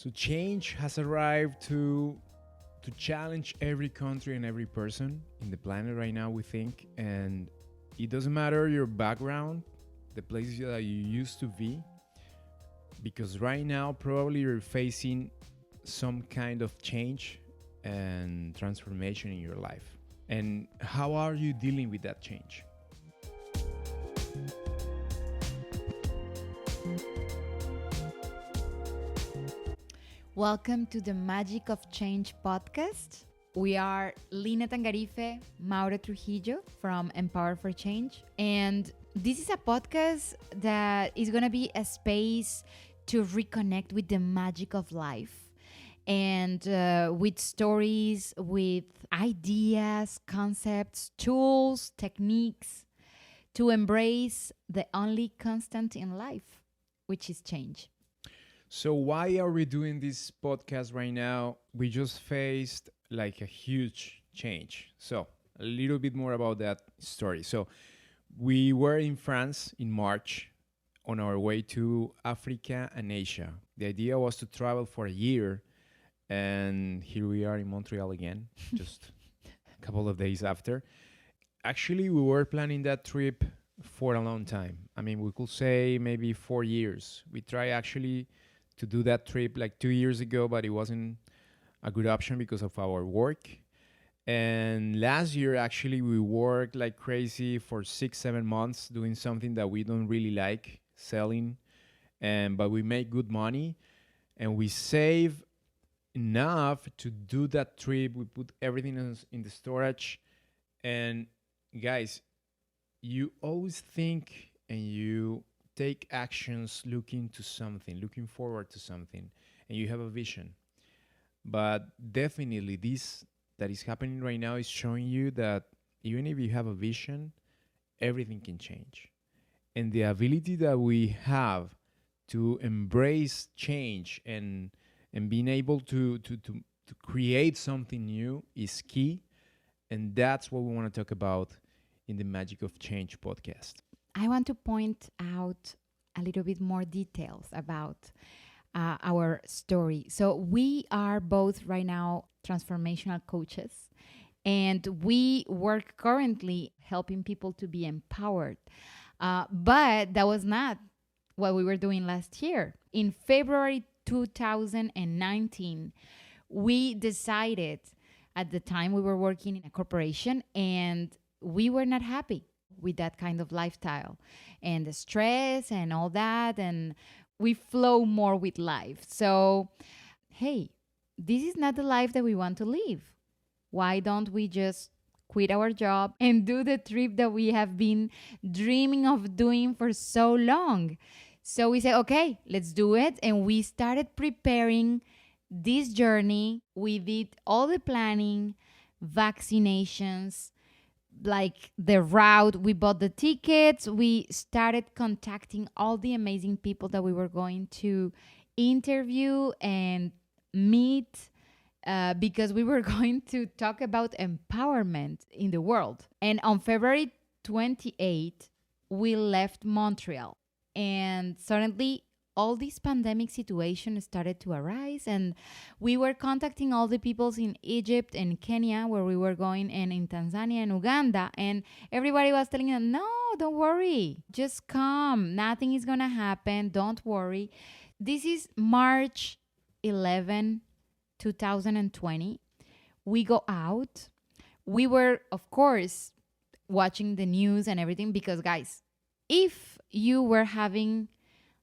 So change has arrived to challenge every country and every person in the planet right now, we think. And it doesn't matter your background, the places that you used to be, because right now probably you're facing some kind of change and transformation in your life. And how are you dealing with that change? Welcome to the Magic of Change podcast. We are Lina Tangarife, Mauro Trujillo from Empower for Change. And this is a podcast that is going to be a space to reconnect with the magic of life and with stories, with ideas, concepts, tools, techniques to embrace the only constant in life, which is change. So why are we doing this podcast right now? We just faced like a huge change. So a little bit more about that story. So we were in France in March on our way to Africa and Asia. The idea was to travel for a year, and here we are in Montreal again, just a couple of days after. Actually, we were planning that trip for a long time. I mean, we could say maybe 4 years. We tried actually to do that trip like 2 years ago, but it wasn't a good option because of our work. And last year, actually, we worked like crazy for 6-7 months doing something that we don't really like, selling, and but we make good money and we save enough to do that trip. We put everything in the storage. And guys, you always think and you take actions looking to something, looking forward to something, and you have a vision. But definitely this that is happening right now is showing you that even if you have a vision, everything can change. And the ability that we have to embrace change and being able to create something new is key. And that's what we want to talk about in the Magic of Change podcast. I want to point out a little bit more details about our story. So, we are both right now transformational coaches, and we work currently helping people to be empowered. But that was not what we were doing last year. In February 2019, we decided at the time we were working in a corporation and we were not happy with that kind of lifestyle and the stress and all that. And we flow more with life. So, hey, this is not the life that we want to live. Why don't we just quit our job and do the trip that we have been dreaming of doing for so long? So we said, okay, let's do it. And we started preparing this journey. We did all the planning, vaccinations, like the route. We bought the tickets. We started contacting all the amazing people that we were going to interview and meet because we were going to talk about empowerment in the world. And on February 28th, we left Montreal. And suddenly, all this pandemic situation started to arise, and we were contacting all the peoples in Egypt and Kenya where we were going, and in Tanzania and Uganda, and everybody was telling them, no, don't worry, just come, nothing is gonna happen, don't worry. This is March 11, 2020. We go out. We were, of course, watching the news and everything because, guys, if you were having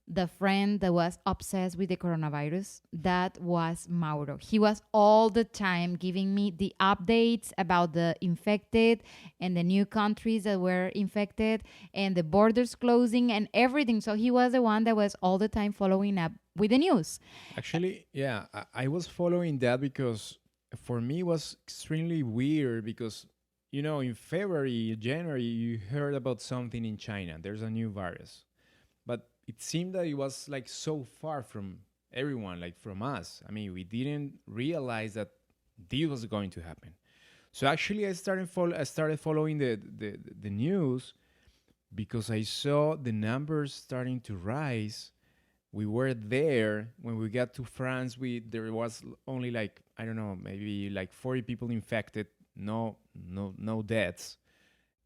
the friend that was obsessed with the coronavirus, that was Mauro. He was all the time giving me the updates about the infected and the new countries that were infected and the borders closing and everything. So he was the one that was all the time following up with the news. Actually, yeah, I was following that because for me it was extremely weird because, you know, in February, January, you heard about something in China. There's a new virus. But it seemed that it was like so far from everyone, like from us. I mean, we didn't realize that this was going to happen. So actually, I started following the news because I saw the numbers starting to rise we were there. When we got to France, there was only like, I don't know, maybe like 40 people infected, no deaths.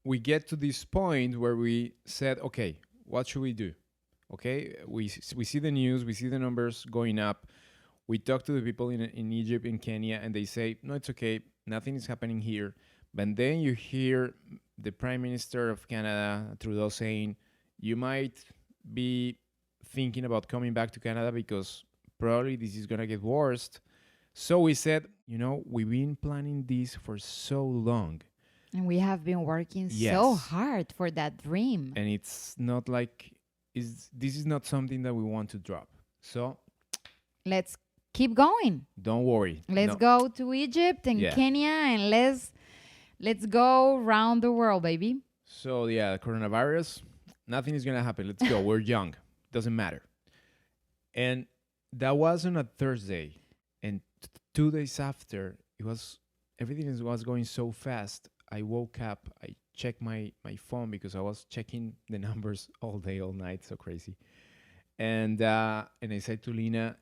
We get to this point where we said, okay, what should we do? Okay, we see the news, we see the numbers going up. We talk to the people in Egypt, in Kenya, and they say, no, it's okay, nothing is happening here. But then you hear the Prime Minister of Canada, Trudeau, saying, you might be thinking about coming back to Canada because probably this is going to get worse. So we said, we've been planning this for so long. And we have been working so hard for that dream. And it's not like, this is not something that we want to drop. So let's keep going. Don't worry. Let's go to Egypt and Kenya, and let's go around the world, baby. So coronavirus, nothing is going to happen. Let's go. We're young. Doesn't matter. And that was on a Thursday. And 2 days after, everything was going so fast. I woke up, I checked my phone because I was checking the numbers all day, all night. So crazy. And I said to Lina,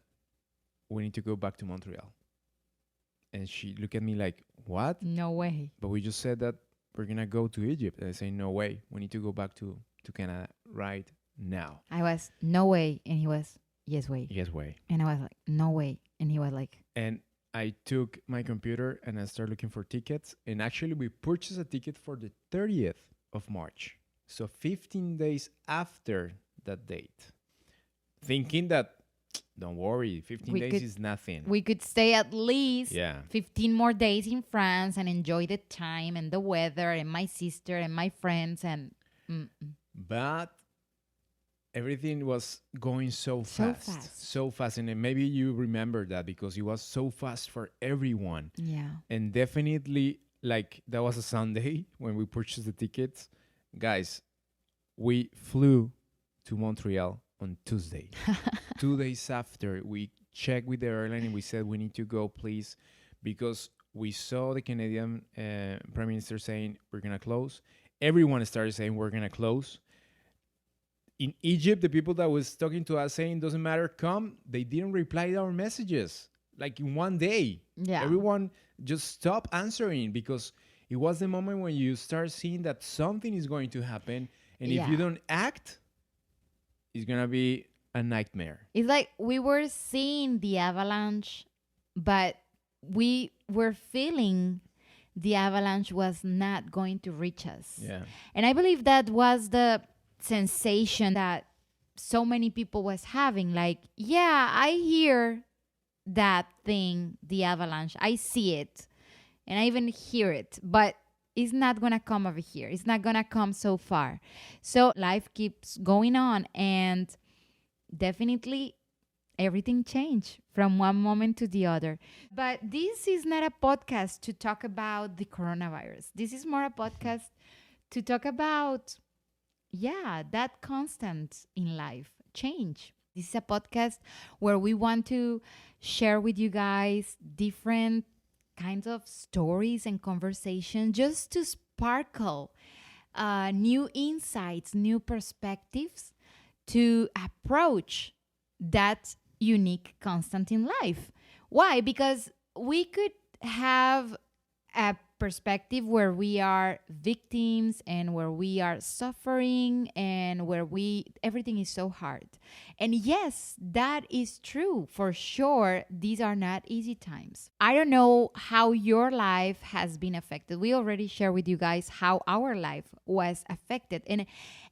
we need to go back to Montreal. And she looked at me like, what? No way. But we just said that we're going to go to Egypt. And I say, no way. We need to go back to Canada right now. I was, no way. And he was, yes way. Yes way. And I was like, no way. And he was like. And I took my computer and I started looking for tickets. And actually, we purchased a ticket for the 30th of March. So 15 days after that date. Thinking that, don't worry, 15 days is nothing. We could stay at least 15 more days in France and enjoy the time and the weather and my sister and my friends. But everything was going so fast. And maybe you remember that because it was so fast for everyone. Yeah. And definitely, like, that was a Sunday when we purchased the tickets. Guys, we flew to Montreal on Tuesday. 2 days after, we checked with the airline and we said, we need to go, please, because we saw the Canadian Prime Minister saying, we're going to close. Everyone started saying, we're going to close. In Egypt, the people that was talking to us saying, doesn't matter, come, they didn't reply to our messages. Like in one day. Yeah. Everyone just stopped answering because it was the moment when you start seeing that something is going to happen. And if you don't act, it's going to be a nightmare. It's like we were seeing the avalanche, but we were feeling the avalanche was not going to reach us. Yeah. And I believe that was the sensation that so many people was having. Like, yeah, I hear that thing, the avalanche. I see it. And I even hear it. But it's not going to come over here. It's not going to come so far. So life keeps going on. And definitely everything changed from one moment to the other. But this is not a podcast to talk about the coronavirus. This is more a podcast to talk about, that constant in life, change. This is a podcast where we want to share with you guys different kinds of stories and conversations just to sparkle new insights, new perspectives to approach that unique constant in life. Why? Because we could have a perspective where we are victims and where we are suffering and where everything is so hard. And yes, that is true for sure. These are not easy times. I don't know how your life has been affected. We already shared with you guys how our life was affected. And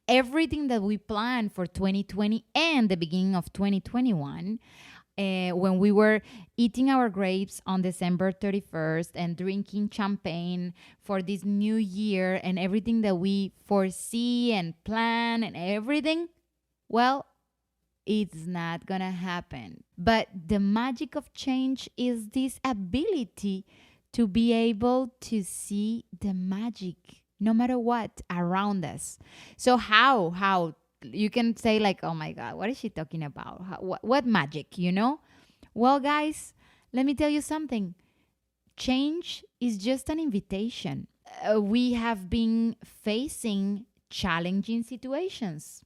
everything that we planned for 2020 and the beginning of 2021, when we were eating our grapes on December 31st and drinking champagne for this new year and everything that we foresee and plan and everything, well, it's not gonna happen. But the magic of change is this ability to be able to see the magic no matter what around us. So how you can say like, oh my God, what is she talking about? What magic, Well, guys, let me tell you something. Change is just an invitation. We have been facing challenging situations.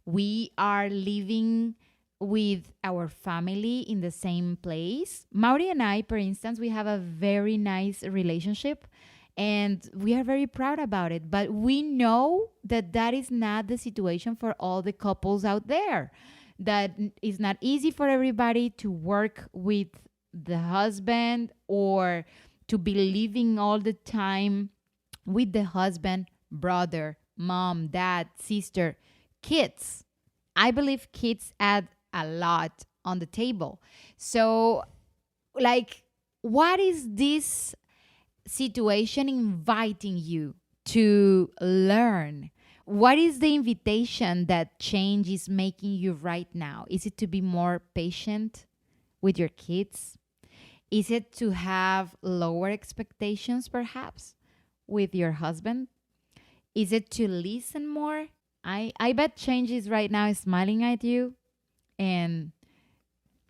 We are living with our family in the same place. Mauri and I, for instance, we have a very nice relationship and we are very proud about it. But we know that that is not the situation for all the couples out there. That it's not easy for everybody to work with the husband or to be living all the time with the husband, brother, mom, dad, sister, kids. I believe kids add a lot on the table. So, like, what is this situation inviting you to learn? What is the invitation that change is making you right now? Is it to be more patient with your kids? Is it to have lower expectations, perhaps, with your husband? Is it to listen more? I bet change is right now smiling at you and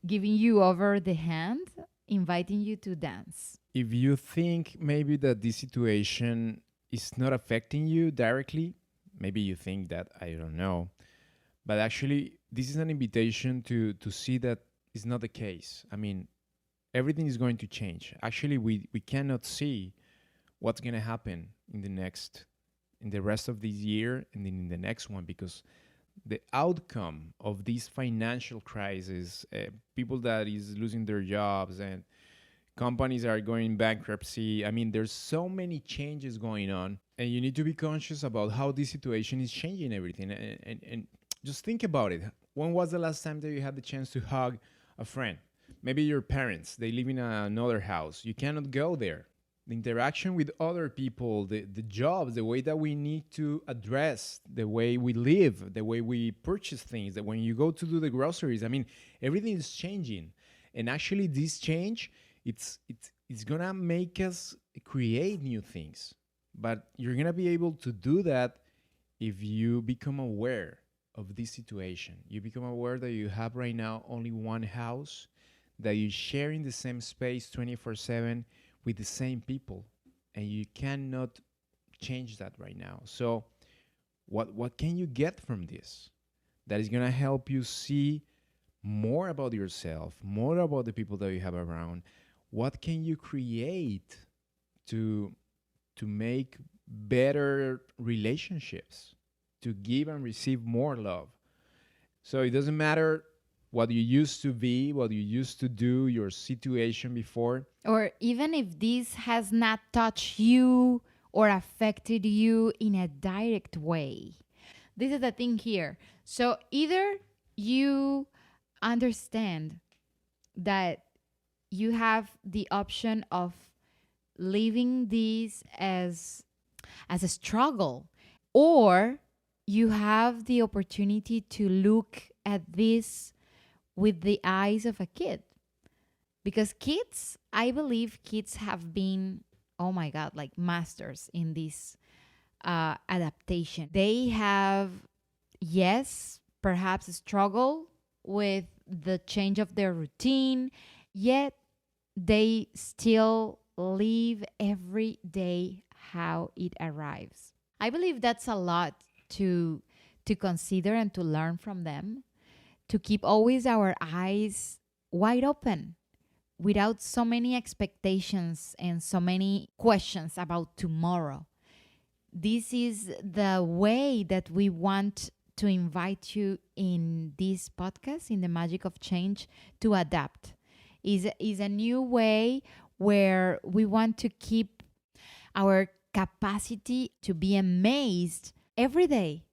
giving you over the hand, inviting you to dance. If you think maybe that this situation is not affecting you directly, maybe you think that, I don't know. But actually, this is an invitation to see that is not the case. I mean, everything is going to change. Actually, we cannot see what's going to happen in the rest of this year and then in the next one, because the outcome of this financial crisis, people that is losing their jobs and companies are going bankruptcy. I mean, there's so many changes going on, and you need to be conscious about how this situation is changing everything. And just think about it. When was the last time that you had the chance to hug a friend? Maybe your parents, they live in another house. You cannot go there. The interaction with other people, the jobs, the way that we need to address, the way we live, the way we purchase things, that when you go to do the groceries, I mean, everything is changing. And actually this change, it's gonna make us create new things. But you're gonna be able to do that if you become aware of this situation. You become aware that you have right now only one house, that you share in the same space 24/7 with the same people, and you cannot change that right now. So what can you get from this that is going to help you see more about yourself, more about the people that you have around? What can you create to make better relationships, to give and receive more love? So it doesn't matter what you used to be, what you used to do, your situation before. Or even if this has not touched you or affected you in a direct way. This is the thing here. So either you understand that you have the option of living this as a struggle, or you have the opportunity to look at this with the eyes of a kid. Because kids, I believe kids have been, oh my God, like masters in this adaptation. They have, yes, perhaps a struggle with the change of their routine, yet they still live every day how it arrives. I believe that's a lot to consider and to learn from them, to keep always our eyes wide open without so many expectations and so many questions about tomorrow. This is the way that we want to invite you in this podcast, in the Magic of Change, to adapt. Is a new way where we want to keep our capacity to be amazed every day.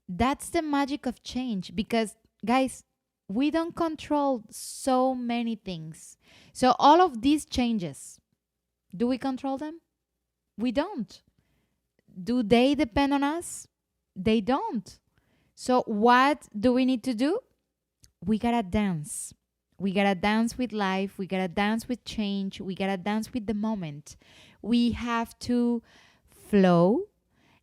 That's the magic of change, because guys, we don't control so many things. So all of these changes, do we control them? We don't. Do they depend on us? They don't. So what do we need to do? We gotta dance. We gotta dance with life. We gotta dance with change. We gotta dance with the moment. We have to flow.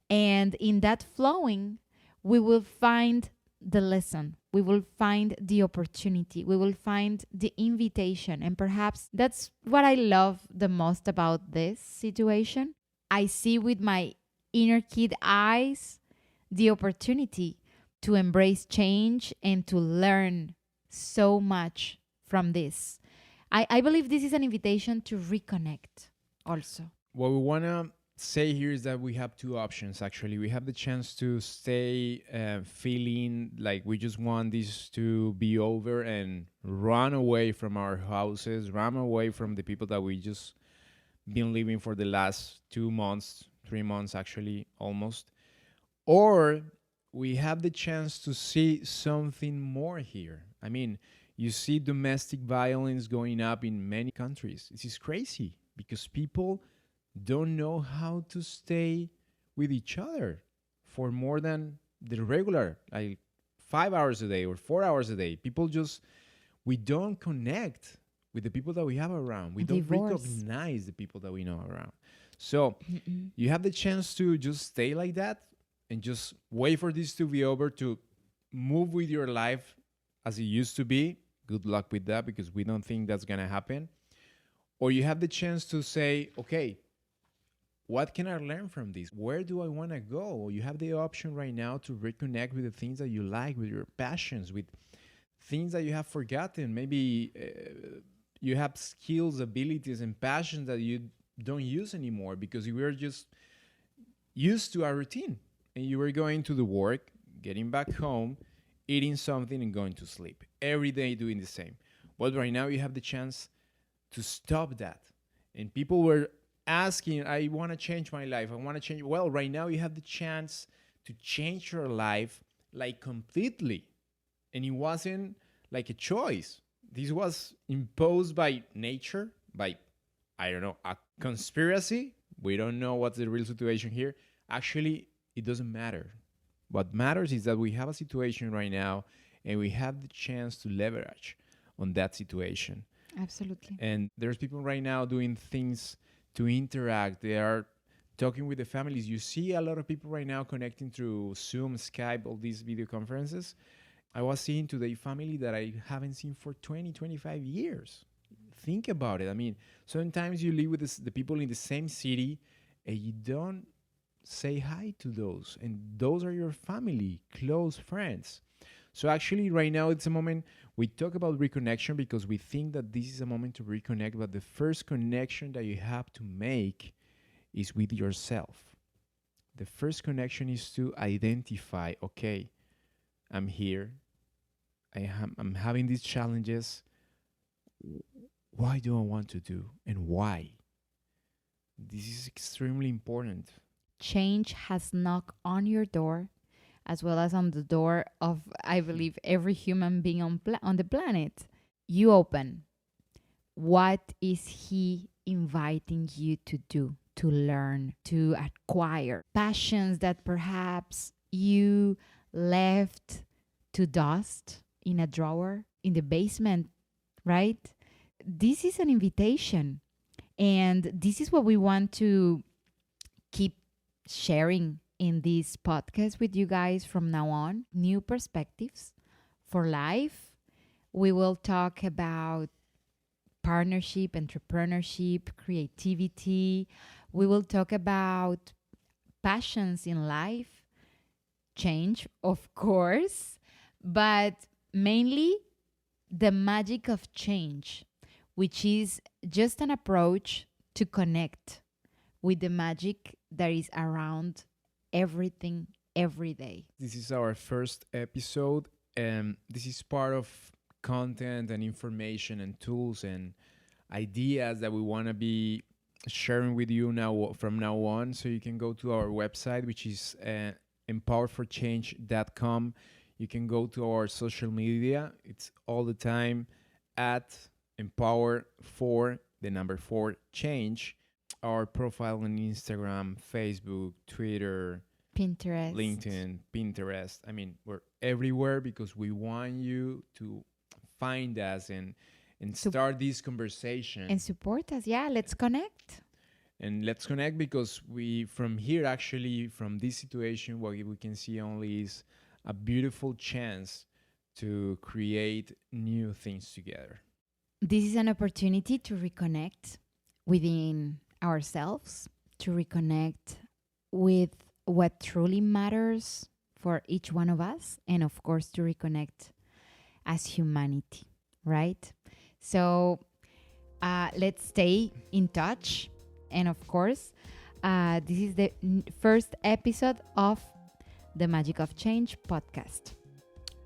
And in that flowing, we will find the lesson. We will find the opportunity. We will find the invitation. And perhaps that's what I love the most about this situation. I see with my inner kid eyes the opportunity to embrace change and to learn so much from this. I believe this is an invitation to reconnect also. What we want to say here is that we have two options. Actually, we have the chance to stay feeling like we just want this to be over and run away from our houses, run away from the people that we just been living for the last 2 months, 3 months, actually, almost. Or we have the chance to see something more here. I mean, you see domestic violence going up in many countries. This is crazy because people don't know how to stay with each other for more than the regular, like 5 hours a day or 4 hours a day. People just, we don't connect with the people that we have around. We don't recognize the people that we know around. So you have the chance to just stay like that and just wait for this to be over, to move with your life as it used to be. Good luck with that, because we don't think that's going to happen. Or you have the chance to say, okay, what can I learn from this? Where do I want to go? You have the option right now to reconnect with the things that you like, with your passions, with things that you have forgotten. Maybe you have skills, abilities, and passions that you don't use anymore because you were just used to a routine. And you were going to the work, getting back home, eating something, and going to sleep. Every day doing the same. But right now you have the chance to stop that. And people were asking, I want to change my life. I want to change. Well, right now you have the chance to change your life like completely. And it wasn't like a choice. This was imposed by nature, by, I don't know, a conspiracy. We don't know what's the real situation here. Actually, it doesn't matter. What matters is that we have a situation right now and we have the chance to leverage on that situation. Absolutely. And there's people right now doing things to interact. They are talking with the families. You see a lot of people right now connecting through Zoom, Skype, all these video conferences. I was seeing today family that I haven't seen for 20, 25 years. Think about it. I mean, sometimes you live with the people in the same city and you don't say hi to those. And those are your family, close friends. So actually right now it's a moment we talk about reconnection because we think that this is a moment to reconnect, but the first connection that you have to make is with yourself. The first connection is to identify, okay, I'm here. I'm having these challenges. Why do I want to do and why? This is extremely important. Change has knocked on your door, as well as on the door of, I believe, every human being on the planet. You open. What is he inviting you to do, to learn, to acquire? Passions that perhaps you left to dust in a drawer in the basement, right? This is an invitation. And this is what we want to keep sharing in this podcast with you guys from now on. New perspectives for life. We will talk about partnership, entrepreneurship, creativity. We will talk about passions in life, change, of course, but mainly the magic of change, which is just an approach to connect with the magic that is around everything every day. This is our first episode, and this is part of content and information and tools and ideas that we want to be sharing with you now from now on. So you can go to our website, which is empowerforchange.com. You can go to our social media. It's all the time at empower for the number 4 change. Our profile on Instagram, Facebook, Twitter, Pinterest, LinkedIn, Pinterest. I mean, we're everywhere because we want you to find us and start this conversation. And support us. Yeah, let's connect. And let's connect because we, from here, actually, from this situation, what we can see only is a beautiful chance to create new things together. This is an opportunity to reconnect within ourselves, to reconnect with what truly matters for each one of us, and of course to reconnect as humanity, right? So let's stay in touch. And of course, this is the first episode of the Magic of Change podcast.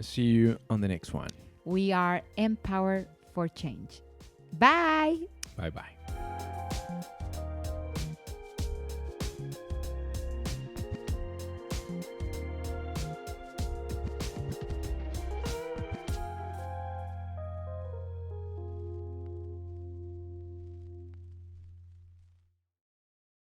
See you on the next one. We are empowered for change. Bye. Bye-bye.